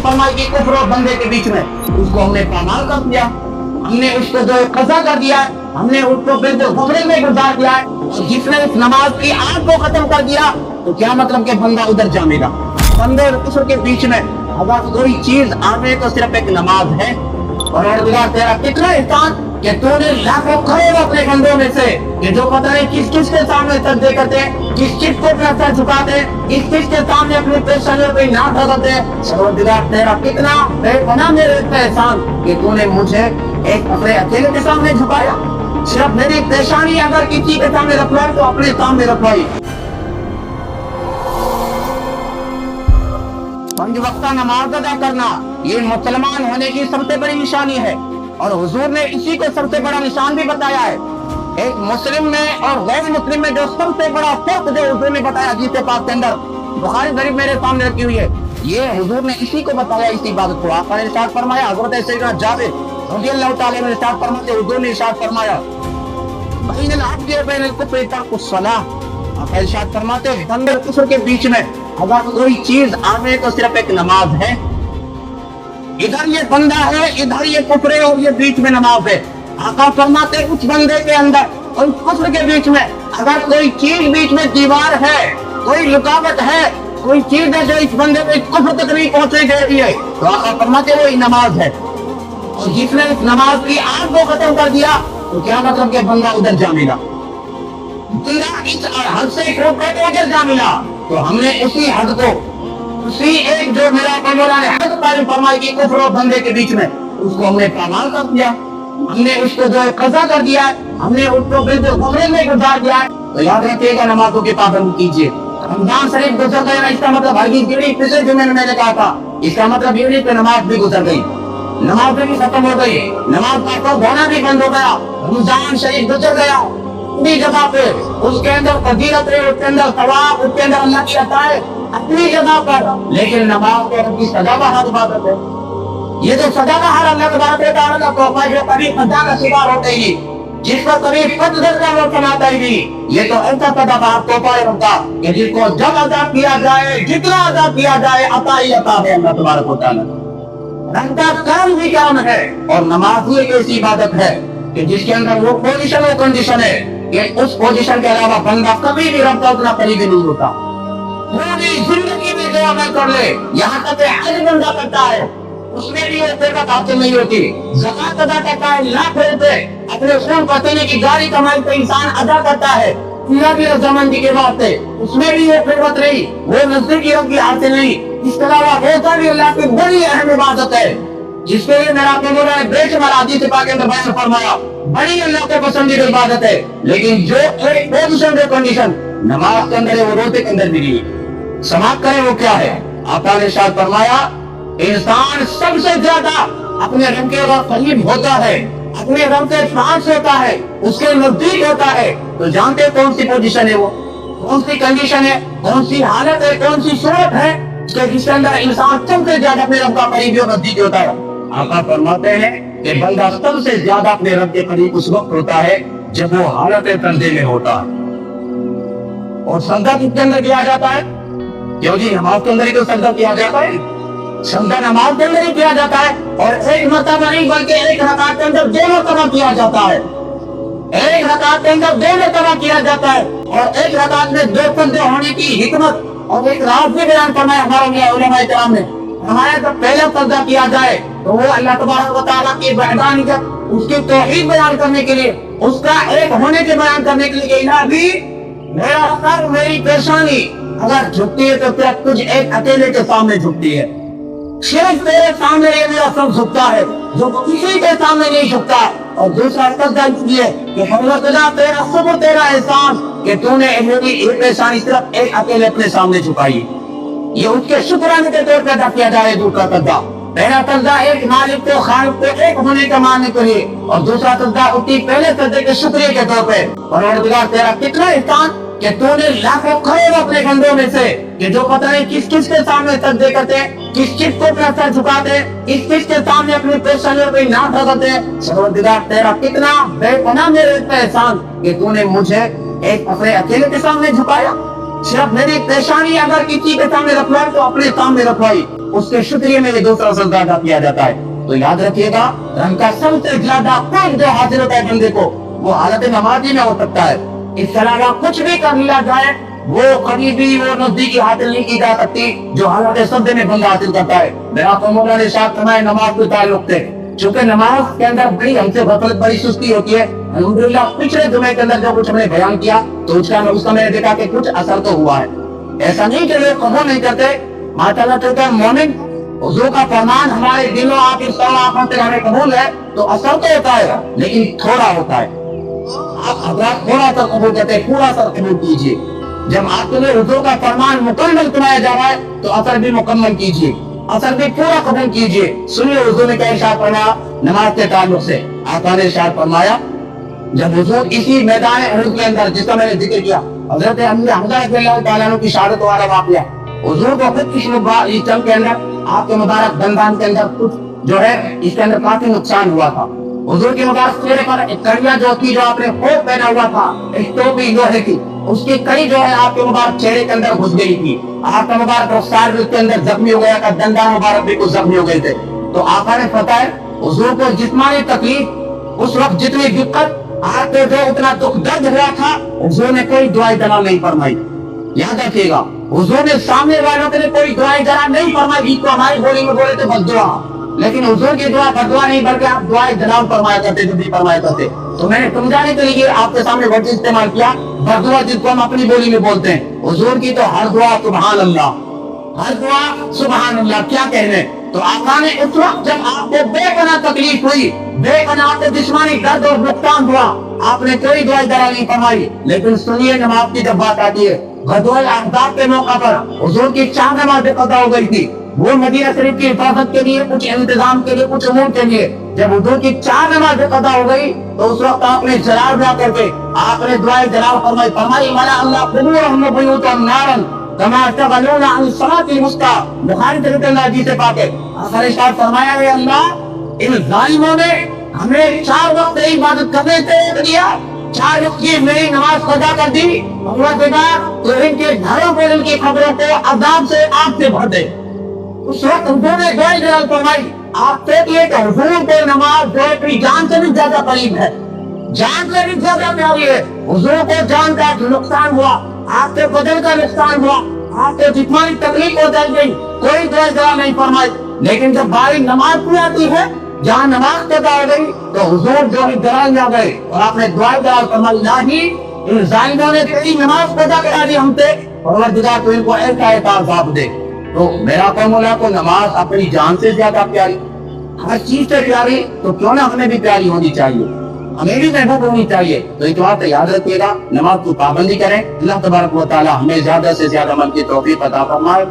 फरमाई कि कुफ्र और बंदे के बीच में उसको हमने पामाल कर दिया, हमने उसको जो कज़ा कर दिया, हमने उसको बिल्कुल गुफरे में गुजार दिया। और जिसने इस नमाज की आग को खत्म कर दिया तो क्या मतलब कि बंदा उधर जामेगा। बंदे और कुफ्र के बीच में अगर कोई चीज आवे तो सिर्फ एक नमाज है। और तेरा कितना एहसान कि तूने लाखों करोड़ अपने बंदों में से कि जो पता नहीं किस किस के सामने सजदे करते, किस चीज को अपना सर झुकाते, किस किस के सामने अपनी पेशानियों पे ना ठहरते। परवरदिगार तेरा कितना बेपनाह मेरे पे एहसान कि तूने मुझे एक अपने अकेले के सामने झुकाया। सिर्फ मेरी पेशानी अगर किसी के सामने रखवाई तो अपने सामने रखवाई। पंज वक्ता नमाज अदा करना ये मुसलमान होने की सबसे बड़ी निशानी है। और हुजूर ने इसी को सबसे बड़ा निशान भी बताया है। एक मुस्लिम में और गैर मुस्लिम में जो सबसे बड़ा फर्क जो हुजूर ने बताया जिसके पास के अंदर बुखारी शरीफ मेरे सामने रखी हुई है, ये हुजूर ने इसी को बताया, इसी इबादत को। आपने इरशाद फरमाया, हज़रत सैयदना जाबिर रज़ियल्लाहु ताला ने इरशाद फरमाते हुजूर ने इरशाद फरमाया, बैनल अब्द व बैनल कुफ्र तर्कुस सलाह। आप इरशाद फरमाते हैं बंदे और कुफ्र के बीच में अगर कोई चीज आवे तो सिर्फ एक नमाज है। इधर ये बंदा है, इधर ये कुफ्र है और ये बीच में नमाज है। आका फरमाते उस बंदे के अंदर और कुफ्र के बीच में अगर कोई चीज बीच में दीवार है, कोई रुकावट है, कोई चीज है जो इस बंदे को कुफ्र तक नहीं पहुंचे दे रही है, तो आका फरमाते वो नमाज है। और जिसने इस नमाज की आग को खत्म कर दिया तो क्या मतलब कि बंदा उधर जामेगा। इस हद से उधर जामेगा। तो हमने उसी हद को, उसी एक जो मेरा मौला ने हद तारीफ फरमाई की कुफ्र और बंदे के बीच में, उसको हमने पामाल कर दिया, हमने उसको जो कज़ा कर दिया, हमने उसको बिल्कुल गुफरे में गुजार दिया। तो याद रखिएगा नमाजों की पाबंदी कीजिए। रमजान शरीफ गुजर गया, इसका मतलब हरगिज़ गिरी। पिछले जुमे में मैंने कहा था, इसका मतलब ये नहीं कि नमाज भी गुजर गई, नमाज भी खत्म हो गई, नमाज का धोना भी बंद हो गया, रमजान शरीफ गुजर गया। अपनी जगह पे उसके अंदर फजीलत है, उसके अंदर सवाब, उसके अंदर अल्लाह की अता है अपनी जगह पर, लेकिन नमाज को रब की सदाबहार इबादत है। ये जो सदाबहार अल्लाह तबारक व तआला को जो कभी खता का शिकार होते ही, जिस पर कभी फजर का वो समाता ही, ये तो ऐसा सदाबहार तोहफा है उनका कि जिसको जब अदा किया जाए, जितना अदा किया जाए, अता ही अता है अल्लाह तबारक व तआला। रब का काम भी काम है और नमाज ही एक ऐसी इबादत है कि जिसके अंदर वो पोजीशन और कंडीशन है कि उस पोजीशन के अलावा बंदा कभी भी रब का उतना करीबी नहीं होता। पूरी जिंदगी में जो अमल कर ले, यहाँ तक हज बंदा करता है, उसमें भी वो फिर हासिल नहीं होती। ज़कात अदा करता है, लाख रुपए अपने खून पसीने की गाड़ी कमाई पे इंसान अदा करता है पूरा भी रजामंदी के वास्ते, उसमें भी वो फिरवत नहीं, वो नजदीकी की हासिल नहीं। इसके अलावा रोजा भी अल्लाह की बड़ी अहम इबादत है, जिसके लिए मेरा मौला ने बेशुमार हदीस पाक के अंदर बयान फरमाया, बड़ी अल्लाह के पसंदीदा इबादत है। लेकिन जो एक पोजीशन के कंडीशन नमाज के अंदर है, वो रोजे के अंदर भी नहीं है। समाप्त करें वो क्या है। आका ने इरशाद फरमाया, इंसान सबसे ज्यादा अपने रब के करीब होता है, अपने रब के पास होता है, उसके नजदीक होता है। तो जानते कौन सी पोजीशन है वो, कौन सी कंडीशन है, कौन सी हालत है, कौन सी सूरत है जिसके अंदर इंसान सबसे ज्यादा अपने रब का करीब और नजदीक होता है। आका फरमाते हैं कि बंदा सबसे ज्यादा अपने रब के करीब उस वक्त होता है जब वो हालत तंदे में होता है। और सजदा किसके अंदर किया जाता है? क्यों जी, नमाज के अंदर ही तो सजदा किया जाता है। सजदा नमाज के अंदर ही किया जाता है और एक मरतबा नहीं बल्कि एक रकात के अंदर 2 मरतबा किया जाता है। एक रकात के अंदर 2 मरतबा किया जाता है और एक रकात में 2 सजदे होने की हिकमत और एक राज भी बयान करना है हमारे उलमाए किराम ने। हमारे जब पहले सजदा किया जाए तो वो अल्लाह तबारक व तआला की वहदानियत, उसकी तौहीद बयान करने के लिए, उसका एक होने के बयान करने के लिए, इलाही मेरा सर, मेरी पेशानी अगर झुकती है तो सिर्फ तुझ एक अकेले के सामने झुकती है। सिर्फ तेरे सामने ये मेरा सब झुकता है, जो किसी के सामने नहीं झुकता। और दूसरा सजदा ये कि अल्लाह तेरा सब तेरा एहसान कि तूने मेरी एक पेशानी सिर्फ एक अकेले अपने सामने झुकाई। ये उसके शुक्राने के तौर पर अदा किया जाए। दूसरा सजदा, पहला सजदा एक मालिक को, खालिक को एक होने के मानने के लिए, और दूसरा सजदा उसकी पहले सजदे के शुक्रिया के तौर पे। परवरदिगार तेरा कितना एहसान कि तूने लाखों करोड़ अपने बंदों में से कि जो पता नहीं किस किस के सामने सजदे करते, किस चीज को अपना सर झुकाते, किस चीज के सामने अपनी पेशानियों पे ना ठहरते। परवरदिगार तेरा कितना बेपनाह मेरे पे एहसान कि तूने मुझे एक अपने अकेले के सामने झुकाया। सिर्फ मेरी पेशानी अगर किसी के सामने रखवाई तो अपने सामने रखवाई। اس کے شکریہ میں یہ دوسرا سجدہ ادا کیا جاتا ہے. تو یاد رکھیے گا رن کا سب سے زیادہ قرب جو حاصل ہوتا ہے بندے کو وہ حالت نمازی میں ہو سکتا ہے. اس طرح کا کچھ بھی کر لیا جائے وہ کبھی بھی وہ نزدیکی حاصل نہیں کی جا سکتی جو حالت سجدے میں بندہ حاصل کرتا ہے. میرا مولا نے ارشاد فرمایا نماز کے تعلق سے چونکہ نماز کے اندر بڑی ہم سے غفلت بڑی سستی ہوتی ہے. الحمدللہ پچھلے جمعے کے اندر جو کچھ ہم نے بیان کیا تو اس کا میں نے دیکھا کہ کچھ اثر تو ہوا ہے. ایسا نہیں کہ لوگ قبول نہیں کرتے. ماشاءاللہ کہتا ہے مومن حضور کا فرمان ہمارے دلوں آپ اس طرح آنکھوں سے ہمیں قبول ہے تو اثر تو ہوتا ہے لیکن تھوڑا ہوتا ہے. آپ حضرات تھوڑا سا قبول کرتے ہیں پورا سا قبول کیجیے. جب آپ کے لیے حضور کا فرمان مکمل سنایا جا رہا ہے تو اثر بھی مکمل کیجیے اثر بھی پورا قبول کیجیے. سنیے حضور نے کیا ارشاد فرمایا نماز کے تعلق سے. آقا نے ارشاد فرمایا جب حضور اسی میدان احد کے اندر جس کا میں نے ذکر کیا حضرت حمزہ رضی اللہ تعالیٰ عنہ کی شہادت والا واقعہ حضور کو خود اس جنگ کے اندر آپ کے مبارک دندان کے اندر کچھ جو ہے اس کے اندر کافی نقصان ہوا تھا. حضور کی مبارک چہرے پر ایک کڑیا جو تھی جو آپ نے خوب پہنا ہوا تھا ایک ٹوپی لوہے کی اس کی کڑی جو ہے آپ کے مبارک چہرے کے اندر گھس گئی تھی. آپ کا مبارک رخسار بھی اس کے اندر زخمی ہو گیا تھا دندان مبارک بھی کچھ زخمی ہو گئے تھے. تو آقا نے بتایا حضور کو جسمانی تکلیف اس وقت جتنی دقت آپ کو جو اتنا دکھ درد ہوا تھا حضور نے کوئی دعائیں دلا نہیں فرمائی. یاد رکھیے گا حضور نے سامنے والوں کے لیے کوئی دعائیں دلا نہیں فرمائی. تو ہماری بولی میں بولے تھے بد دعا لیکن حضور کی دعا بد دعا نہیں بلکہ آپ دعائیں دلال فرمایا کرتے جو بھی فرمایا کرتے. تو میں نے سمجھانے کے لیے آپ کے سامنے ورڈ استعمال کیا بد دعا جس کو ہم اپنی بولی میں بولتے ہیں. حضور کی تو ہر دعا سبحان اللہ ہر دعا سبحان اللہ کیا کہنے. تو آقا نے اس وقت جب آپ کو بے پناہ تکلیف ہوئی بے پناہ سے جسمانی درد اور نقصان ہوا آپ نے کوئی دعائیں دلا نہیں فرمائی. لیکن سنیے نماز کی جب بات آتی ہے غزوہ احزاب کے موقع پر حضور کی 4 نمازیں قضا ہو گئی تھی. وہ مدینہ شریف کی حفاظت کے لیے کچھ انتظام کے لیے کچھ امور کے لیے جب حضور کی 4 نمازیں قضا ہو گئی تو اس وقت آپ نے جلال جا کر کے آپ نے دعائیں جلال فرمائی ملا اللہ قبورہم وبیوتہم نارا کما تغلون عن الصلاة الوسطى. بخاری شریف اللہ جی سے پاک ہے آقا نے ارشاد فرمایا ہے اللہ ان ظالموں نے ہمیں 4 وقت عبادت کرنے سے دیا 4 وقت کی میری نماز قضا کر دی اللہ دیکھا تو ان کے گھروں پر ان کی خبروں کو عذاب سے آگ سے بھر دے. اس وقت حضور نے دعائیں جلال فرمائی. آپ دیکھیے کہ حضور کو نماز جو اپنی جان سے بھی زیادہ قریب ہے جان سے بھی زیادہ پیاری ہے. حضور کو جان کا نقصان ہوا آپ کے بدن کا نقصان ہوا آپ کو جسمانی تکلیف ہو جائے گئی کوئی دعا دعا نہیں فرمائی. لیکن جب باری نماز پوری آتی ہے جہاں نماز قضا ہو گئی تو حضور جو ہے دلال جا گئے اور آپ نے دعا دلال فرمائی نہیں ان ظالموں نے تیری نماز قضا کرا دی ہم سے اور اللہ تو ان کو ایسا عذاب دے. تو میرا مولا کو نماز اپنی جان سے زیادہ پیاری ہر چیز سے پیاری تو کیوں نہ ہمیں بھی پیاری ہونی چاہیے ہمیں بھی محبوب ہونی چاہیے. تو ایک بات یاد رکھیے گا نماز کو پابندی کریں. اللہ تبارک و تعالی ہمیں زیادہ سے زیادہ عمل کی توفیق عطا فرمائے.